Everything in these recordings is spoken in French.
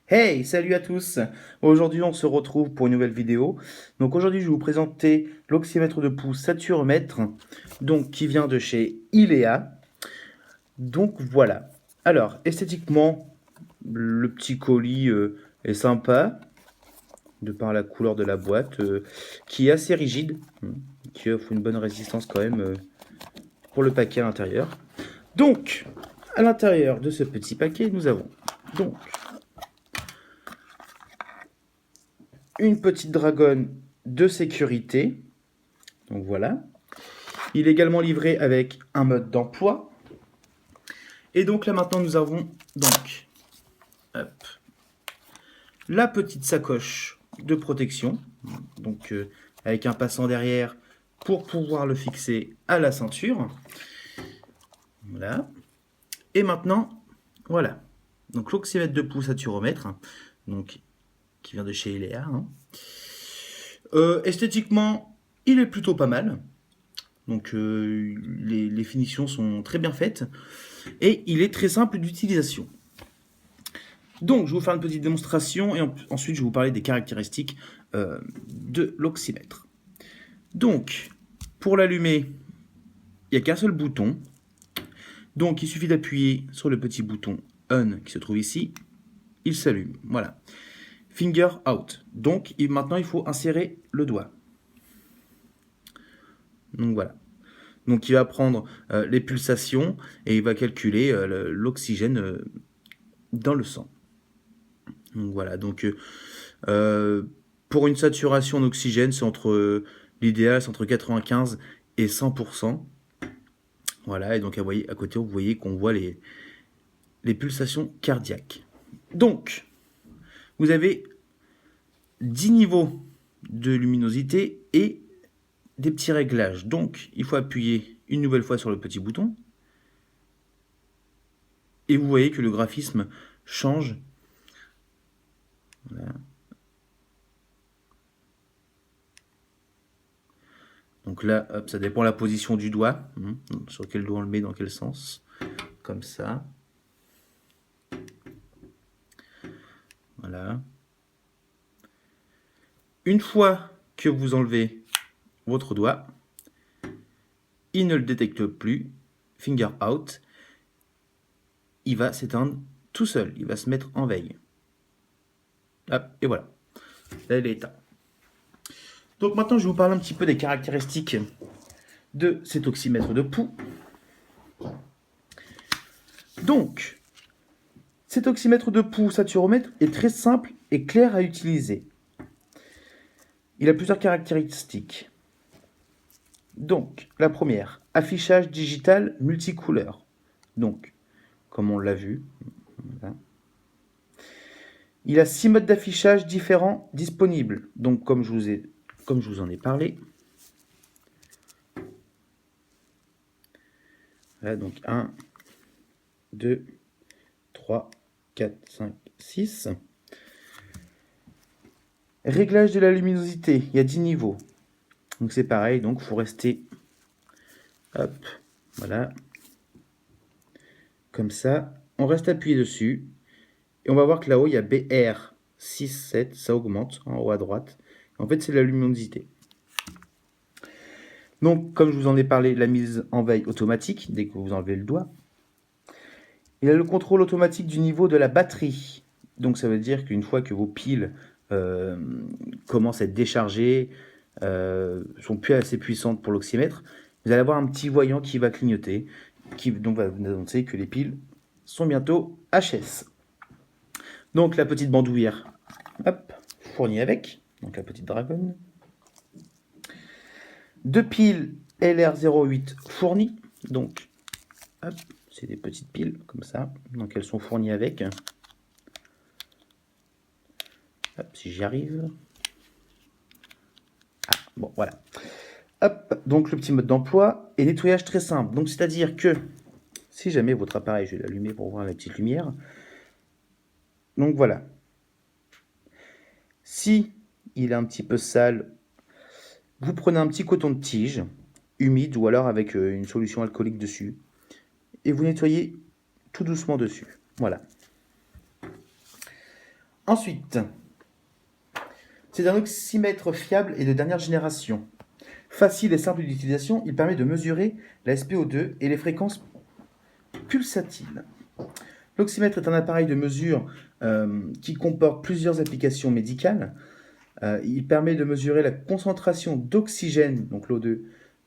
Hey, salut à tous! Aujourd'hui, on se retrouve pour une nouvelle vidéo. Donc aujourd'hui, je vais vous présenter l'oxymètre de pouls saturomètre, donc qui vient de chez Ilea. Donc voilà. Alors, esthétiquement, le petit colis est sympa, de par la couleur de la boîte, qui est assez rigide, qui offre une bonne résistance quand même pour le paquet à l'intérieur. Donc, à l'intérieur de ce petit paquet, nous avons donc une petite dragonne de sécurité. Donc voilà. Il est également livré avec un mode d'emploi. Et donc là maintenant nous avons donc hop, la petite sacoche de protection. Donc avec un passant derrière pour pouvoir le fixer à la ceinture. Voilà. Et maintenant, voilà. Donc l'oxymètre de pouls saturomètre, donc qui vient de chez Ilea. Esthétiquement, il est plutôt pas mal. Donc les finitions sont très bien faites et il est très simple d'utilisation. Donc je vais vous faire une petite démonstration et ensuite je vais vous parler des caractéristiques de l'oxymètre. Donc pour l'allumer, il n'y a qu'un seul bouton. Donc il suffit d'appuyer sur le petit bouton On qui se trouve ici. Il s'allume. Voilà. Finger out. Donc maintenant il faut insérer le doigt. Donc voilà. Donc il va prendre les pulsations et il va calculer l'oxygène dans le sang. Donc voilà, donc pour une saturation d'oxygène, c'est l'idéal, c'est entre 95 et 100%. Voilà, et donc à côté, vous voyez qu'on voit les pulsations cardiaques. Donc, vous avez 10 niveaux de luminosité et des petits réglages. Donc, il faut appuyer une nouvelle fois sur le petit bouton. Et vous voyez que le graphisme change. Voilà. Donc là, hop, ça dépend de la position du doigt, sur quel doigt on le met, dans quel sens. Comme ça. Voilà. Une fois que vous enlevez votre doigt, il ne le détecte plus, finger out, il va s'éteindre tout seul, il va se mettre en veille. Hop, et voilà, là il est éteint. Donc maintenant je vais vous parler un petit peu des caractéristiques de cet oxymètre de pouls. Donc, cet oxymètre de pouls saturomètre est très simple et clair à utiliser. Il a plusieurs caractéristiques. Donc, la première, affichage digital multicouleur. Donc, comme on l'a vu, voilà. Il a 6 modes d'affichage différents disponibles. Donc, comme je vous en ai parlé. Voilà, donc 1, 2, 3, 4, 5, 6. Réglage de la luminosité, il y a 10 niveaux. Donc c'est pareil, donc il faut rester, hop, voilà, comme ça. On reste appuyé dessus, et on va voir que là-haut, il y a BR 6, 7, ça augmente, en haut à droite. En fait, c'est la luminosité. Donc, comme je vous en ai parlé, la mise en veille automatique, dès que vous enlevez le doigt. Il a le contrôle automatique du niveau de la batterie. Donc ça veut dire qu'une fois que vos piles commencent à être déchargées, sont plus assez puissantes pour l'oxymètre, vous allez avoir un petit voyant qui va clignoter, qui donc va vous annoncer que les piles sont bientôt HS. Donc la petite bandoulière, hop, fournie avec, donc la petite dragonne. 2 piles LR08 fournies, donc hop, c'est des petites piles comme ça, donc elles sont fournies avec. Hop, si j'y arrive. Ah, bon, voilà. Hop, donc le petit mode d'emploi et nettoyage très simple. Donc c'est-à-dire que si jamais votre appareil, je vais l'allumer pour voir la petite lumière. Donc voilà. Si il est un petit peu sale, vous prenez un petit coton de tige humide ou alors avec une solution alcoolique dessus et vous nettoyez tout doucement dessus. Voilà. Ensuite, c'est un oxymètre fiable et de dernière génération. Facile et simple d'utilisation, il permet de mesurer la SpO2 et les fréquences pulsatiles. L'oxymètre est un appareil de mesure qui comporte plusieurs applications médicales. Il permet de mesurer la concentration d'oxygène, donc l'O2,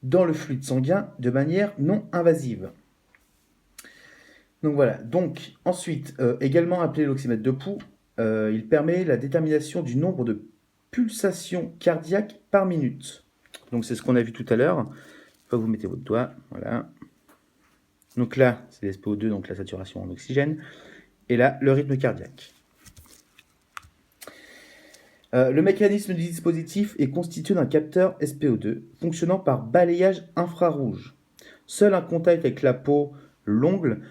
dans le fluide sanguin de manière non invasive. Donc voilà, donc ensuite, également appelé l'oxymètre de pouls, il permet la détermination du nombre de pulsations cardiaques par minute. Donc c'est ce qu'on a vu tout à l'heure. Une fois que vous mettez votre doigt, voilà. Donc là, c'est l'SPO2, donc la saturation en oxygène. Et là, le rythme cardiaque. Le mécanisme du dispositif est constitué d'un capteur SPO2 fonctionnant par balayage infrarouge. Seul un contact avec la peau, l'ongle,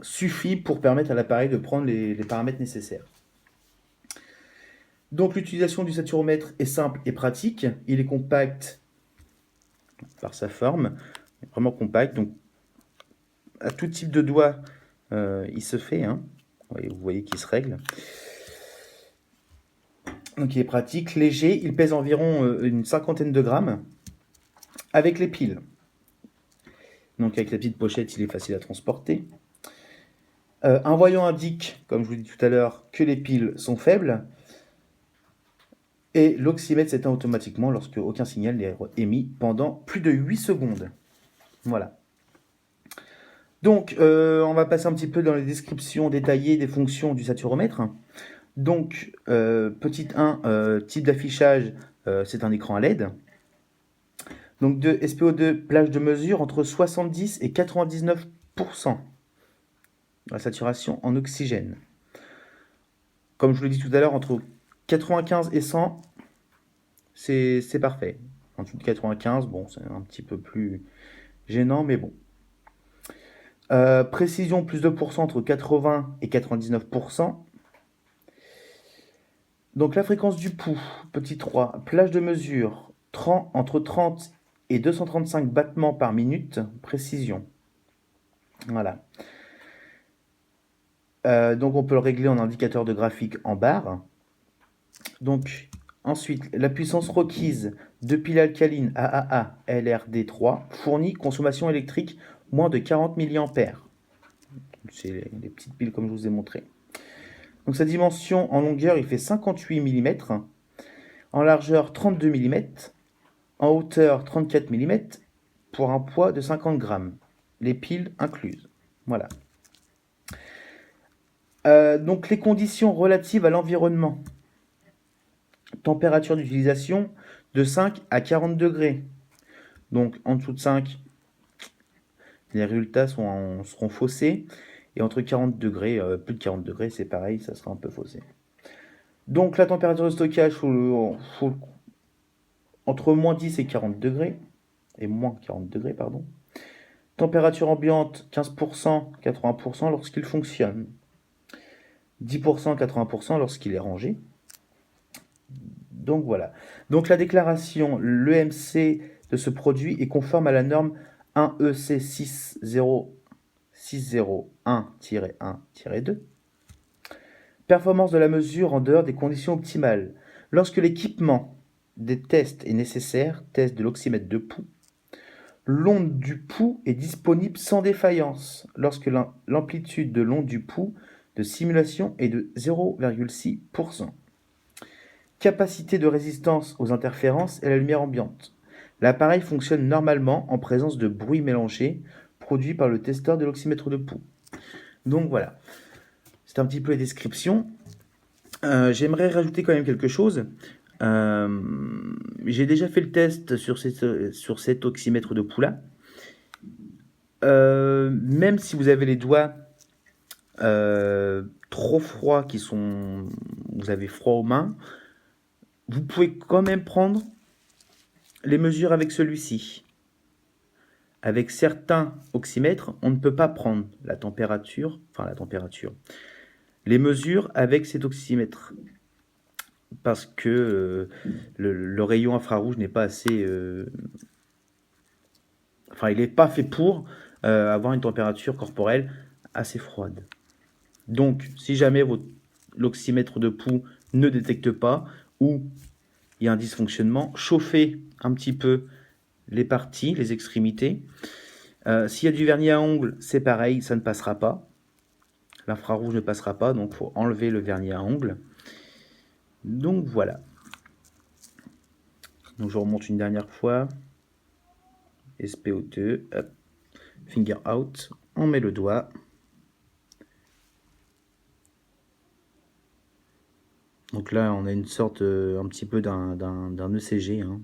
suffit pour permettre à l'appareil de prendre les paramètres nécessaires. Donc l'utilisation du saturomètre est simple et pratique. Il est compact par sa forme, vraiment compact. Donc à tout type de doigt, il se fait. Hein. Vous voyez qu'il se règle. Donc il est pratique, léger. Il pèse environ une cinquantaine de grammes. Avec les piles. Donc avec la petite pochette, il est facile à transporter. Un voyant indique, comme je vous l'ai dit tout à l'heure, que les piles sont faibles. Et l'oxymètre s'éteint automatiquement lorsque aucun signal n'est émis pendant plus de 8 secondes. Voilà. Donc, on va passer un petit peu dans les descriptions détaillées des fonctions du saturomètre. Donc, petit 1, type d'affichage, c'est un écran à LED. Donc, 2, SPO2, plage de mesure entre 70 et 99% la saturation en oxygène. Comme je vous l'ai dit tout à l'heure, entre 95 et 100, c'est parfait. En dessous de 95, bon, c'est un petit peu plus gênant, mais bon. Précision plus 2% entre 80 et 99%. Donc la fréquence du pouls, petit 3, plage de mesure, entre 30 et 235 battements par minute, précision. Voilà. Donc on peut le régler en indicateur de graphique en barre. Donc ensuite, la puissance requise de pile alcaline AAA LRD3 fournit consommation électrique moins de 40 mA. C'est les petites piles comme je vous ai montré. Donc sa dimension en longueur, il fait 58 mm, en largeur 32 mm, en hauteur 34 mm, pour un poids de 50 grammes, les piles incluses. Voilà. Donc les conditions relatives à l'environnement. Température d'utilisation de 5 à 40 degrés. Donc en dessous de 5, les résultats seront faussés. Et entre 40 degrés, plus de 40 degrés, c'est pareil, ça sera un peu faussé. Donc la température de stockage, entre moins 10 et 40 degrés, et moins 40 degrés, pardon. Température ambiante, 15%, 80% lorsqu'il fonctionne. 10%, 80% lorsqu'il est rangé. Donc voilà. Donc la déclaration, l'EMC de ce produit est conforme à la norme 1EC 60601-1-2. Performance de la mesure en dehors des conditions optimales. Lorsque l'équipement des tests est nécessaire, test de l'oxymètre de pouls, l'onde du pouls est disponible sans défaillance lorsque l'amplitude de l'onde du pouls de simulation est de 0,6%. Capacité de résistance aux interférences et à la lumière ambiante. L'appareil fonctionne normalement en présence de bruit mélangé produit par le testeur de l'oxymètre de pouls. Donc voilà, c'est un petit peu les descriptions. J'aimerais rajouter quand même quelque chose. J'ai déjà fait le test sur cet oxymètre de pouls-là. Même si vous avez les doigts trop froids, vous avez froid aux mains, vous pouvez quand même prendre les mesures avec celui-ci. Avec certains oxymètres, on ne peut pas prendre les mesures avec cet oxymètre. Parce que le rayon infrarouge n'est pas assez... il n'est pas fait pour avoir une température corporelle assez froide. Donc, si jamais votre l'oxymètre de pouls ne détecte pas ou il y a un dysfonctionnement. Chauffer un petit peu les parties, les extrémités. S'il y a du vernis à ongles, c'est pareil, ça ne passera pas. L'infrarouge ne passera pas, donc il faut enlever le vernis à ongles. Donc voilà. Donc je remonte une dernière fois. SPO2, hop. Finger out, on met le doigt. Donc là, on a une sorte un petit peu d'un ECG. Hein.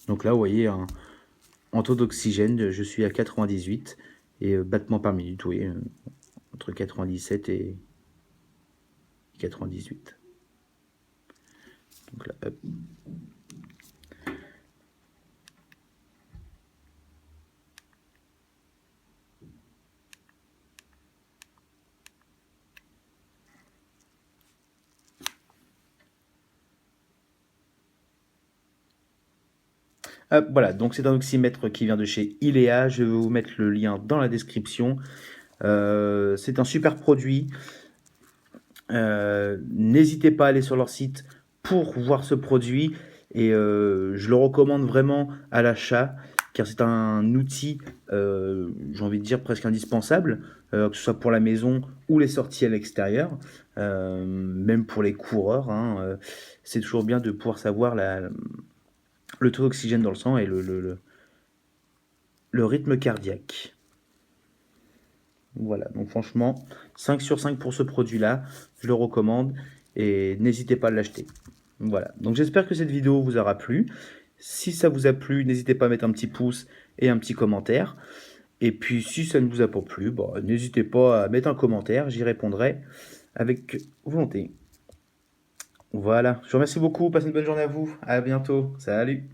Donc là, vous voyez, en taux d'oxygène, je suis à 98 et battements par minute, oui, entre 97 et 98. Donc là, hop. Voilà, donc c'est un oxymètre qui vient de chez Ilea. Je vais vous mettre le lien dans la description. C'est un super produit. N'hésitez pas à aller sur leur site pour voir ce produit et je le recommande vraiment à l'achat car c'est un outil, j'ai envie de dire presque indispensable, que ce soit pour la maison ou les sorties à l'extérieur, même pour les coureurs. Hein, c'est toujours bien de pouvoir savoir le taux d'oxygène dans le sang et le rythme cardiaque. Voilà, donc franchement, 5 sur 5 pour ce produit-là, je le recommande et n'hésitez pas à l'acheter. Voilà, donc j'espère que cette vidéo vous aura plu. Si ça vous a plu, n'hésitez pas à mettre un petit pouce et un petit commentaire. Et puis si ça ne vous a pas plu, bah, n'hésitez pas à mettre un commentaire, j'y répondrai avec volonté. Voilà, je vous remercie beaucoup, passez une bonne journée à vous, à bientôt, salut!